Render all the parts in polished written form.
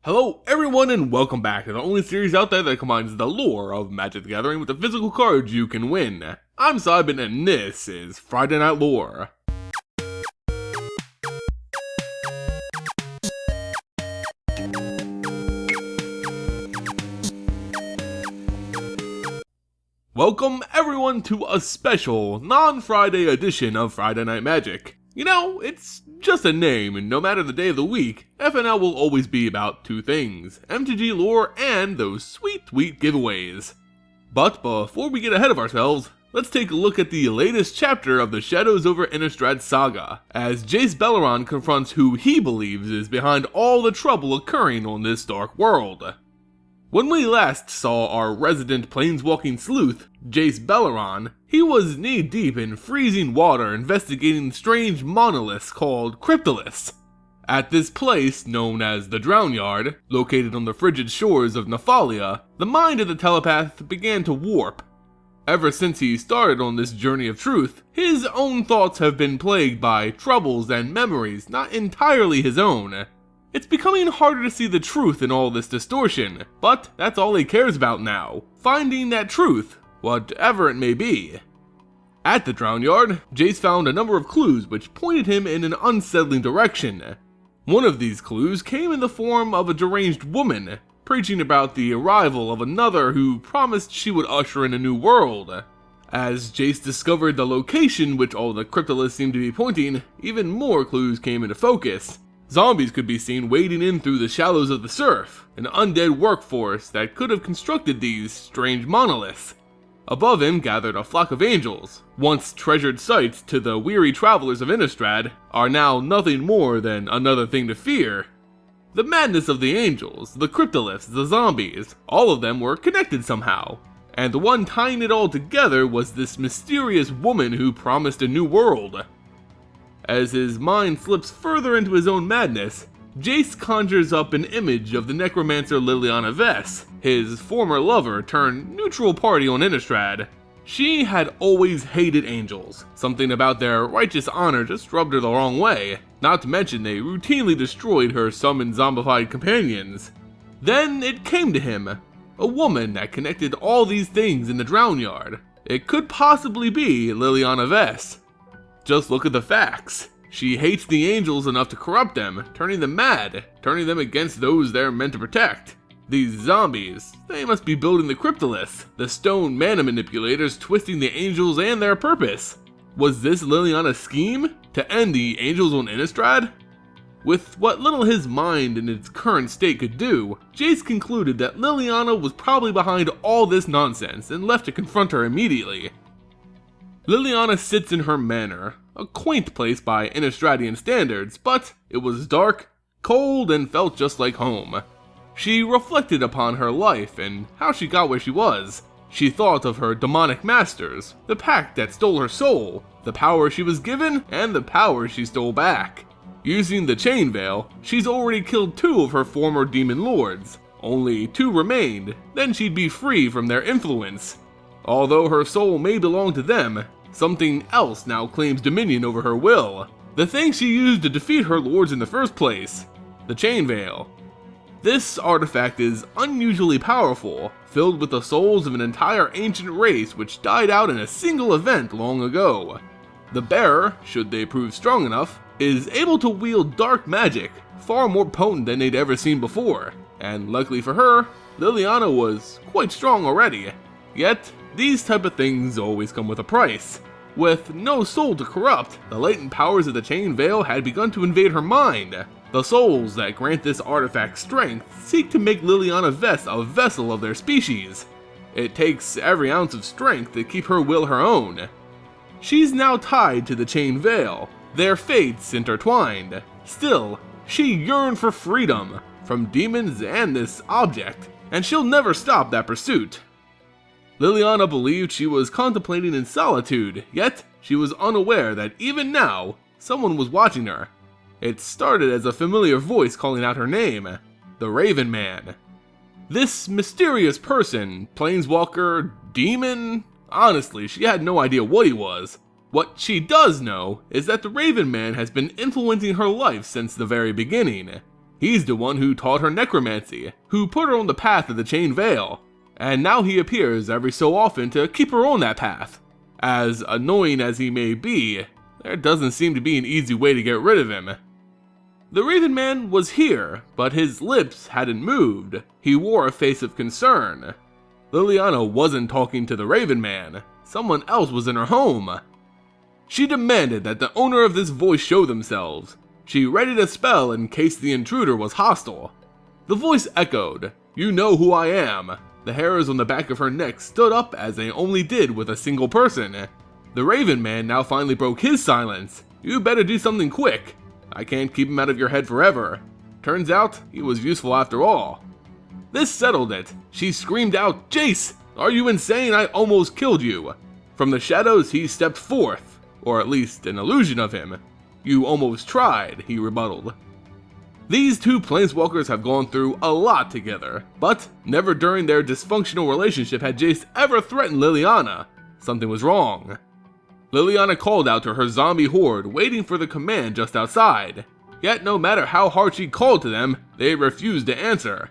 Hello everyone and welcome back to the only series out there that combines the lore of Magic the Gathering with the physical cards you can win. I'm Simon and this is Friday Night Lore. Welcome everyone to a special, non-Friday edition of Friday Night Magic. You know, it's just a name, and no matter the day of the week, FNL will always be about two things: MTG lore and those sweet giveaways. But before we get ahead of ourselves, let's take a look at the latest chapter of the Shadows over Innistrad saga, as Jace Beleren confronts who he believes is behind all the trouble occurring on this dark world. When we last saw our resident planeswalking sleuth, Jace Beleren, he was knee-deep in freezing water investigating strange monoliths called cryptoliths. At this place, known as the Drownyard, located on the frigid shores of Nephalia, the mind of the telepath began to warp. Ever since he started on this journey of truth, his own thoughts have been plagued by troubles and memories not entirely his own. It's becoming harder to see the truth in all this distortion, but that's all he cares about now: finding that truth, whatever it may be. At the Drownyard, Jace found a number of clues which pointed him in an unsettling direction. One of these clues came in the form of a deranged woman, preaching about the arrival of another who promised she would usher in a new world. As Jace discovered the location which all the cryptoliths seemed to be pointing, even more clues came into focus. Zombies could be seen wading in through the shallows of the surf, an undead workforce that could have constructed these strange monoliths. Above him gathered a flock of angels. Once treasured sights to the weary travelers of Innistrad, are now nothing more than another thing to fear. The madness of the angels, the cryptoliths, the zombies, all of them were connected somehow. And the one tying it all together was this mysterious woman who promised a new world. As his mind slips further into his own madness, Jace conjures up an image of the necromancer Liliana, his former lover turned neutral party on Innistrad. She had always hated angels. Something about their righteous honor just rubbed her the wrong way, not to mention they routinely destroyed her summoned zombified companions. Then it came to him, a woman that connected all these things in the Drownyard. It could possibly be Liliana. Just look at the facts. She hates the angels enough to corrupt them, turning them mad, turning them against those they're meant to protect. These zombies, they must be building the cryptoliths, the stone mana manipulators twisting the angels and their purpose. Was this Liliana's scheme? To end the angels on Innistrad? With what little his mind in its current state could do, Jace concluded that Liliana was probably behind all this nonsense and left to confront her immediately. Liliana sits in her manor, a quaint place by Innistradian standards, but it was dark, cold, and felt just like home. She reflected upon her life and how she got where she was. She thought of her demonic masters, the pact that stole her soul, the power she was given, and the power she stole back. Using the Chain Veil, she's already killed 2 of her former demon lords. Only 2 remained, then she'd be free from their influence. Although her soul may belong to them, something else now claims dominion over her will. The thing she used to defeat her lords in the first place, the Chain Veil. This artifact is unusually powerful, filled with the souls of an entire ancient race which died out in a single event long ago. The bearer, should they prove strong enough, is able to wield dark magic, far more potent than they'd ever seen before, and luckily for her, Liliana was quite strong already. Yet, these type of things always come with a price. With no soul to corrupt, the latent powers of the Chain Veil had begun to invade her mind. The souls that grant this artifact strength seek to make Liliana a vessel of their species. It takes every ounce of strength to keep her will her own. She's now tied to the Chain Veil, their fates intertwined. Still, she yearned for freedom, from demons and this object, and she'll never stop that pursuit. Liliana believed she was contemplating in solitude, yet she was unaware that even now, someone was watching her. It started as a familiar voice calling out her name, the Raven Man. This mysterious person, planeswalker, demon? Honestly, she had no idea what he was. What she does know is that the Raven Man has been influencing her life since the very beginning. He's the one who taught her necromancy, who put her on the path of the Chain Veil, and now he appears every so often to keep her on that path. As annoying as he may be, there doesn't seem to be an easy way to get rid of him. The Raven Man was here, but his lips hadn't moved. He wore a face of concern. Liliana wasn't talking to the Raven Man. Someone else was in her home. She demanded that the owner of this voice show themselves. She readied a spell in case the intruder was hostile. The voice echoed, "You know who I am." The hairs on the back of her neck stood up as they only did with a single person. The Raven Man now finally broke his silence. "You better do something quick. I can't keep him out of your head forever." Turns out, he was useful after all. This settled it. She screamed out, "Jace, are you insane? I almost killed you." From the shadows he stepped forth, or at least an illusion of him. "You almost tried," he rebutted. These two planeswalkers have gone through a lot together, but never during their dysfunctional relationship had Jace ever threatened Liliana. Something was wrong. Liliana called out to her zombie horde waiting for the command just outside. Yet no matter how hard she called to them, they refused to answer.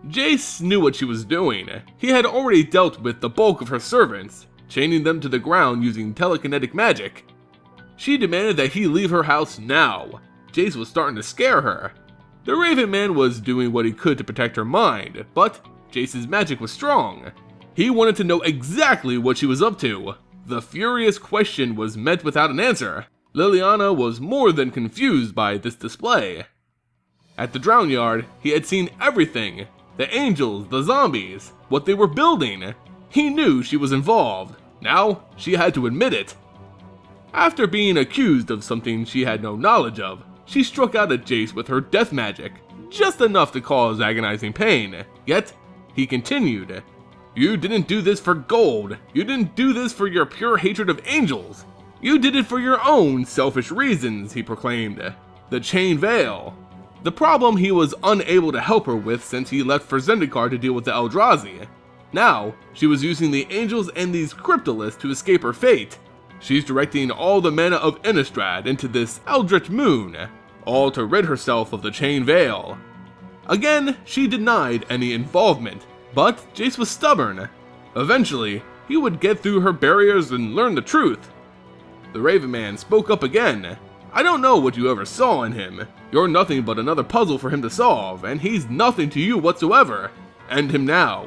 Jace knew what she was doing. He had already dealt with the bulk of her servants, chaining them to the ground using telekinetic magic. She demanded that he leave her house now. Jace was starting to scare her. The Raven Man was doing what he could to protect her mind, but Jace's magic was strong. He wanted to know exactly what she was up to. The furious question was met without an answer. Liliana was more than confused by this display. At the Drown Yard, he had seen everything. The angels, the zombies, what they were building. He knew she was involved. Now, she had to admit it. After being accused of something she had no knowledge of, she struck out at Jace with her death magic, just enough to cause agonizing pain. Yet, he continued. "You didn't do this for gold. You didn't do this for your pure hatred of angels. You did it for your own selfish reasons," he proclaimed. The Chain Veil. The problem he was unable to help her with since he left for Zendikar to deal with the Eldrazi. Now, she was using the angels and these cryptoliths to escape her fate. She's directing all the mana of Innistrad into this Eldritch Moon, all to rid herself of the Chain Veil. Again, she denied any involvement, but Jace was stubborn. Eventually, he would get through her barriers and learn the truth. The Raven Man spoke up again. "I don't know what you ever saw in him. You're nothing but another puzzle for him to solve, and he's nothing to you whatsoever. End him now."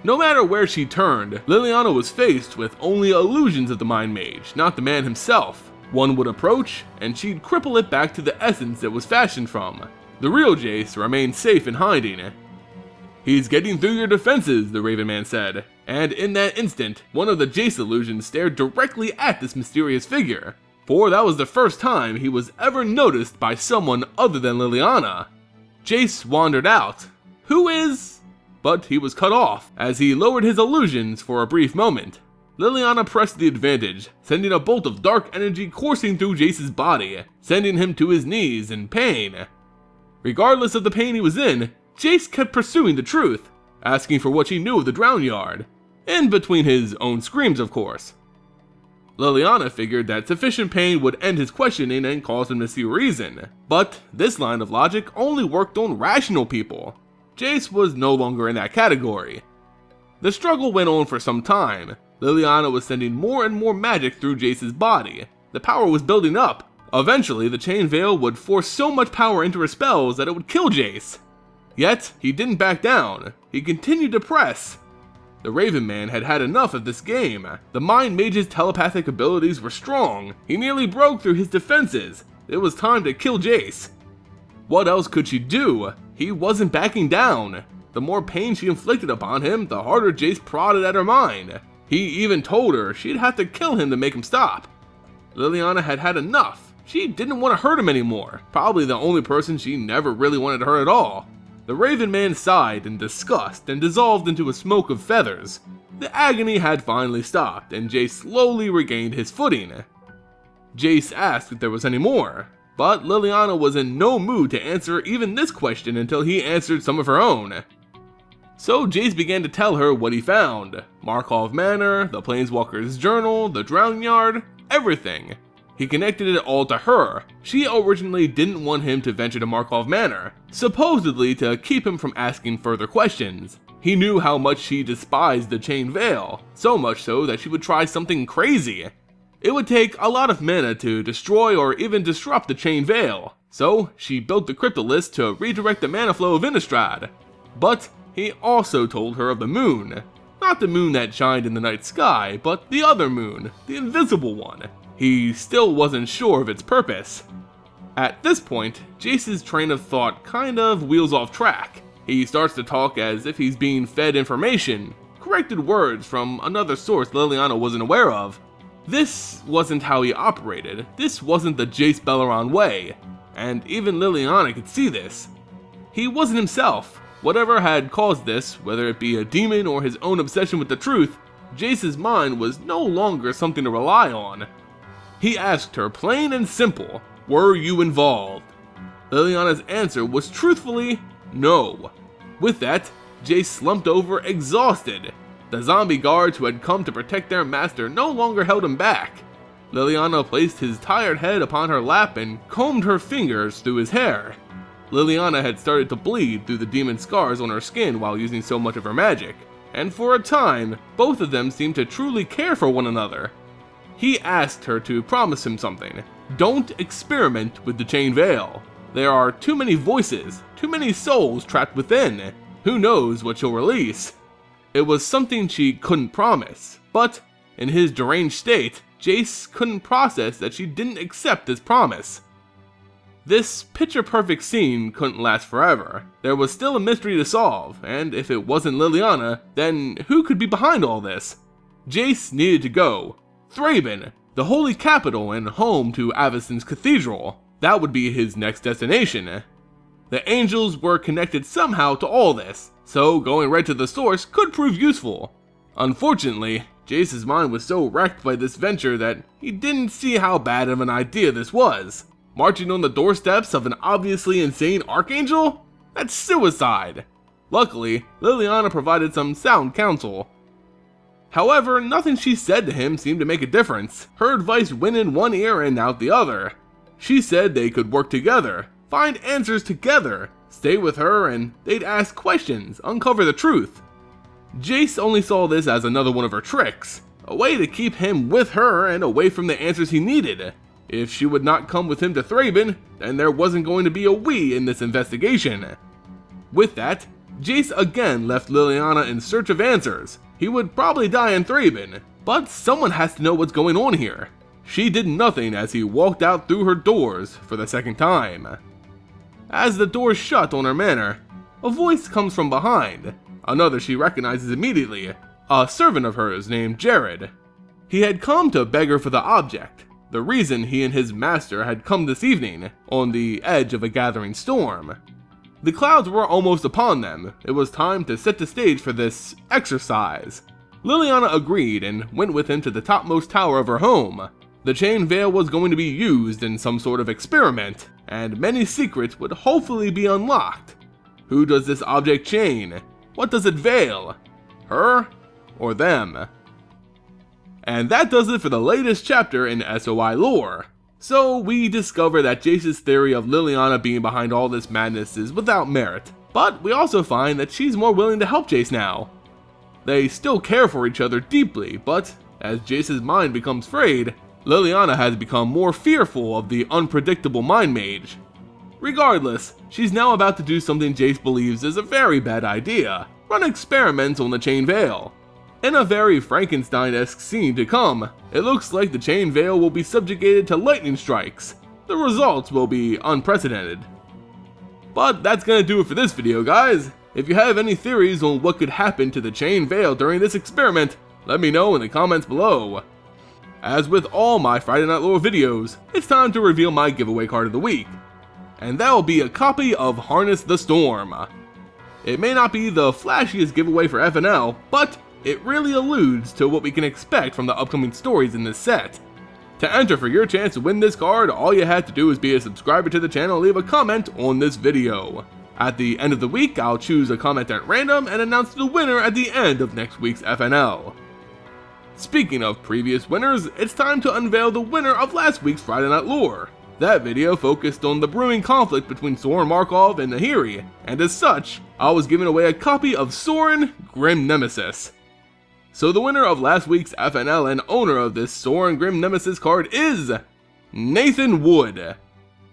No matter where she turned, Liliana was faced with only illusions of the Mind Mage, not the man himself. One would approach, and she'd cripple it back to the essence it was fashioned from. The real Jace remained safe in hiding. "He's getting through your defenses," the Raven Man said, and in that instant, one of the Jace illusions stared directly at this mysterious figure, for that was the first time he was ever noticed by someone other than Liliana. Jace wandered out. "Who is..." But he was cut off, as he lowered his illusions for a brief moment. Liliana pressed the advantage, sending a bolt of dark energy coursing through Jace's body, sending him to his knees in pain. Regardless of the pain he was in, Jace kept pursuing the truth, asking for what she knew of the Drown Yard, in between his own screams of course. Liliana figured that sufficient pain would end his questioning and cause him to see reason, but this line of logic only worked on rational people. Jace was no longer in that category. The struggle went on for some time. Liliana was sending more and more magic through Jace's body. The power was building up. Eventually, the Chain Veil would force so much power into her spells that it would kill Jace. Yet, he didn't back down. He continued to press. The Raven Man had had enough of this game. The Mind Mage's telepathic abilities were strong. He nearly broke through his defenses. It was time to kill Jace. What else could she do? He wasn't backing down. The more pain she inflicted upon him, the harder Jace prodded at her mind. He even told her she'd have to kill him to make him stop. Liliana had had enough. She didn't want to hurt him anymore. Probably the only person she never really wanted to hurt at all. The Raven Man sighed in disgust and dissolved into a smoke of feathers. The agony had finally stopped, and Jace slowly regained his footing. Jace asked if there was any more, but Liliana was in no mood to answer even this question until he answered some of her own. So Jace began to tell her what he found. Markov Manor, the Planeswalker's Journal, the Drown Yard, everything. He connected it all to her. She originally didn't want him to venture to Markov Manor, supposedly to keep him from asking further questions. He knew how much she despised the Chain Veil, so much so that she would try something crazy. It would take a lot of mana to destroy or even disrupt the Chain Veil, so she built the Cryptolith to redirect the mana flow of Innistrad. But he also told her of the moon. Not the moon that shined in the night sky, but the other moon, the invisible one. He still wasn't sure of its purpose. At this point, Jace's train of thought kind of wheels off track. He starts to talk as if he's being fed information, corrected words from another source Liliana wasn't aware of. This wasn't how he operated. This wasn't the Jace Beleren way, and even Liliana could see this. He wasn't himself. Whatever had caused this, whether it be a demon or his own obsession with the truth, Jace's mind was no longer something to rely on. He asked her plain and simple, "Were you involved?" Liliana's answer was truthfully, no. With that, Jace slumped over exhausted. The zombie guards who had come to protect their master no longer held him back. Liliana placed his tired head upon her lap and combed her fingers through his hair. Liliana had started to bleed through the demon scars on her skin while using so much of her magic, and for a time, both of them seemed to truly care for one another. He asked her to promise him something. Don't experiment with the Chain Veil. There are too many voices, too many souls trapped within. Who knows what she'll release? It was something she couldn't promise, but in his deranged state, Jace couldn't process that she didn't accept this promise. This picture-perfect scene couldn't last forever. There was still a mystery to solve, and if it wasn't Liliana, then who could be behind all this? Jace needed to go. Thraben, the holy capital and home to Avacyn's cathedral. That would be his next destination. The angels were connected somehow to all this, so going right to the source could prove useful. Unfortunately, Jace's mind was so wrecked by this venture that he didn't see how bad of an idea this was. Marching on the doorsteps of an obviously insane archangel? That's suicide. Luckily, Liliana provided some sound counsel. However, nothing she said to him seemed to make a difference. Her advice went in one ear and out the other. She said they could work together, find answers together, stay with her, and they'd ask questions, uncover the truth. Jace only saw this as another one of her tricks, a way to keep him with her and away from the answers he needed. If she would not come with him to Thraben, then there wasn't going to be a we in this investigation. With that, Jace again left Liliana in search of answers. He would probably die in Thraben, but someone has to know what's going on here. She did nothing as he walked out through her doors for the second time. As the doors shut on her manor, a voice comes from behind. Another she recognizes immediately, a servant of hers named Jared. He had come to beg her for the object, the reason he and his master had come this evening, on the edge of a gathering storm. The clouds were almost upon them. It was time to set the stage for this exercise. Liliana agreed and went with him to the topmost tower of her home. The Chain Veil was going to be used in some sort of experiment, and many secrets would hopefully be unlocked. Who does this object chain? What does it veil? Her or them? And that does it for the latest chapter in SOI lore. So we discover that Jace's theory of Liliana being behind all this madness is without merit, but we also find that she's more willing to help Jace now. They still care for each other deeply, but as Jace's mind becomes frayed, Liliana has become more fearful of the unpredictable Mind Mage. Regardless, she's now about to do something Jace believes is a very bad idea: run experiments on the Chain Veil. In a very Frankenstein-esque scene to come, it looks like the Chain Veil will be subjugated to lightning strikes. The results will be unprecedented. But that's gonna do it for this video, guys. If you have any theories on what could happen to the Chain Veil during this experiment, let me know in the comments below. As with all my Friday Night Lore videos, it's time to reveal my giveaway card of the week. And that will be a copy of Harness the Storm. It may not be the flashiest giveaway for FNL, but it really alludes to what we can expect from the upcoming stories in this set. To enter for your chance to win this card, all you have to do is be a subscriber to the channel and leave a comment on this video. At the end of the week, I'll choose a comment at random and announce the winner at the end of next week's FNL. Speaking of previous winners, it's time to unveil the winner of last week's Friday Night Lore. That video focused on the brewing conflict between Soren Markov and Nahiri, and as such, I was giving away a copy of Soren Grim Nemesis. So the winner of last week's FNL and owner of this Soren Grim Nemesis card is Nathan Wood.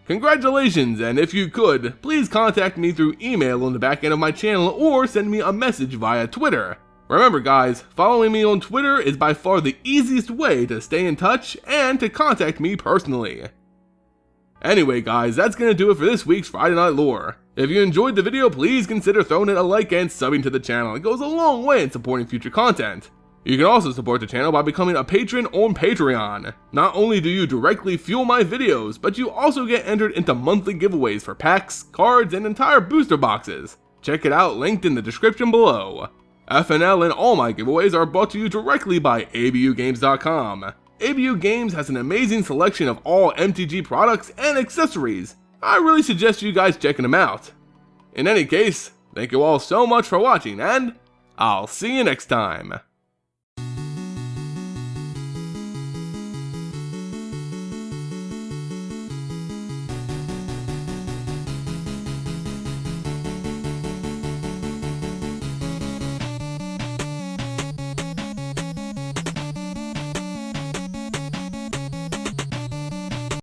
Congratulations, and if you could, please contact me through email on the back end of my channel or send me a message via Twitter. Remember guys, following me on Twitter is by far the easiest way to stay in touch and to contact me personally. Anyway guys, that's gonna do it for this week's Friday Night Lore. If you enjoyed the video, please consider throwing it a like and subbing to the channel. It goes a long way in supporting future content. You can also support the channel by becoming a patron on Patreon. Not only do you directly fuel my videos, but you also get entered into monthly giveaways for packs, cards, and entire booster boxes. Check it out, linked in the description below. FNL and all my giveaways are brought to you directly by abugames.com. ABU Games has an amazing selection of all MTG products and accessories. I really suggest you guys checking them out. In any case, thank you all so much for watching, and I'll see you next time.